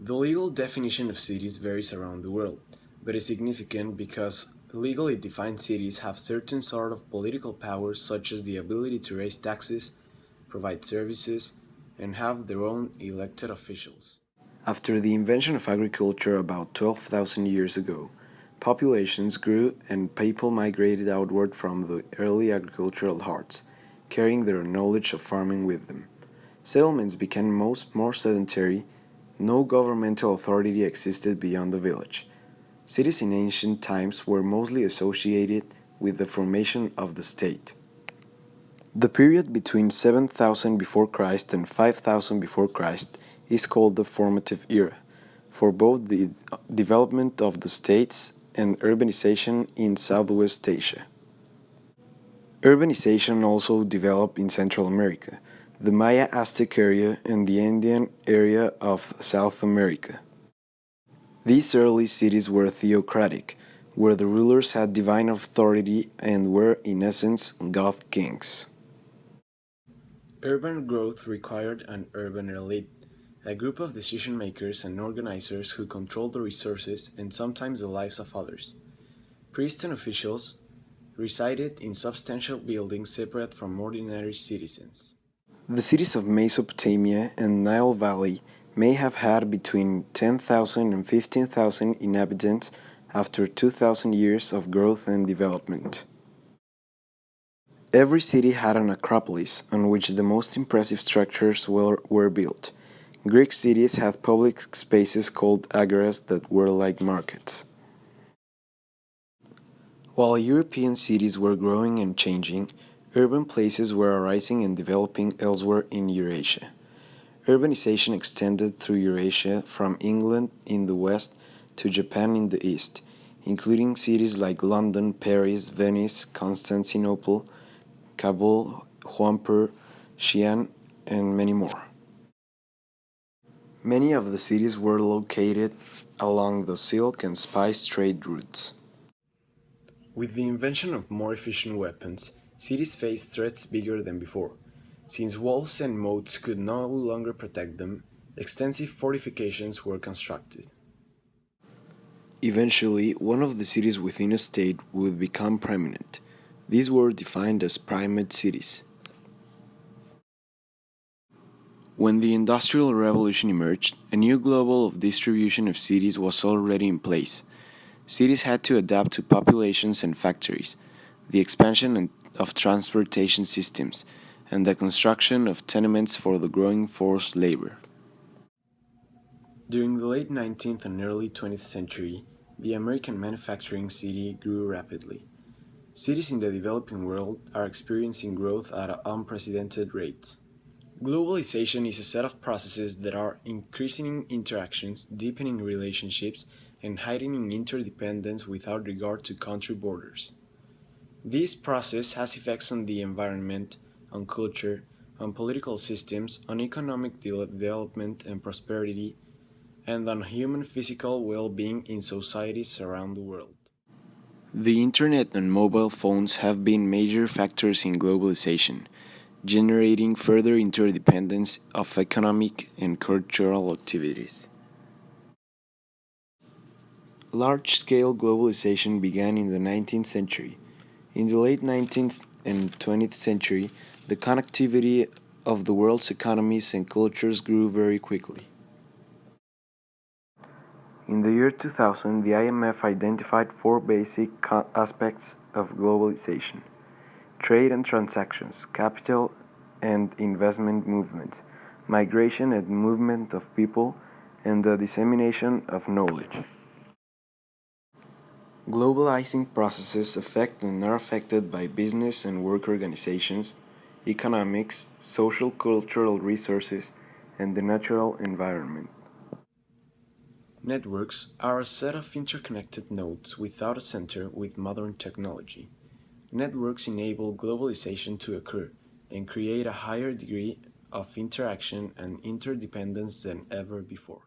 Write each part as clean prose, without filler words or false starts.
The legal definition of cities varies around the world, but is significant because legally defined cities have certain sort of political powers such as the ability to raise taxes, provide services, and have their own elected officials. After the invention of agriculture about 12,000 years ago, populations grew and people migrated outward from the early agricultural hearts, carrying their knowledge of farming with them. Settlements became more sedentary, no governmental authority existed beyond the village. Cities in ancient times were mostly associated with the formation of the state. The period between 7000 before Christ and 5000 before Christ is called the formative era for both the development of the states and urbanization in Southwest Asia. Urbanization also developed in Central America, the Maya Aztec area, and the Indian area of South America. These early cities were theocratic, where the rulers had divine authority and were, in essence, god kings. Urban growth required an urban elite, a group of decision makers and organizers who controlled the resources and sometimes the lives of others. Priests and officials resided in substantial buildings separate from ordinary citizens. The cities of Mesopotamia and Nile Valley may have had between 10,000 and 15,000 inhabitants after 2,000 years of growth and development. Every city had an acropolis on which the most impressive structures were built. Greek cities had public spaces called agoras that were like markets. While European cities were growing and changing, urban places were arising and developing elsewhere in Eurasia. Urbanization extended through Eurasia from England in the west to Japan in the east, including cities like London, Paris, Venice, Constantinople, Kabul, Huampur, Xi'an, and many more. Many of the cities were located along the silk and spice trade routes. With the invention of more efficient weapons, cities faced threats bigger than before. Since walls and moats could no longer protect them, extensive fortifications were constructed. Eventually, one of the cities within a state would become preeminent. These were defined as primate cities. When the Industrial Revolution emerged, a new global distribution of cities was already in place. Cities had to adapt to populations and factories, the expansion of transportation systems, and the construction of tenements for the growing forced labor. During the late 19th and early 20th century, the American manufacturing city grew rapidly. Cities in the developing world are experiencing growth at unprecedented rates. Globalization is a set of processes that are increasing interactions, deepening relationships, and heightening interdependence without regard to country borders. This process has effects on the environment, on culture, on political systems, on economic development and prosperity, and on human physical well being in societies around the world. The internet and mobile phones have been major factors in globalization, generating further interdependence of economic and cultural activities. Large scale globalization began in the 19th century. In the late 19th and 20th century, the connectivity of the world's economies and cultures grew very quickly. In the year 2000, the IMF identified four basic aspects of globalization: trade and transactions, capital and investment movements, migration and movement of people, and the dissemination of knowledge. Globalizing processes affect and are affected by business and work organizations, economics, social cultural resources, and the natural environment. Networks are a set of interconnected nodes without a center with modern technology. Networks enable globalization to occur and create a higher degree of interaction and interdependence than ever before.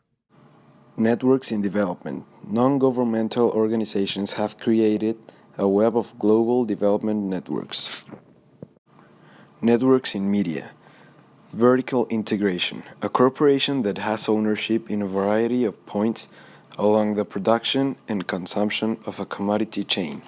Networks in development. Non governmental organizations have created a web of global development networks. Networks in media. Vertical integration, a corporation that has ownership in a variety of points along the production and consumption of a commodity chain.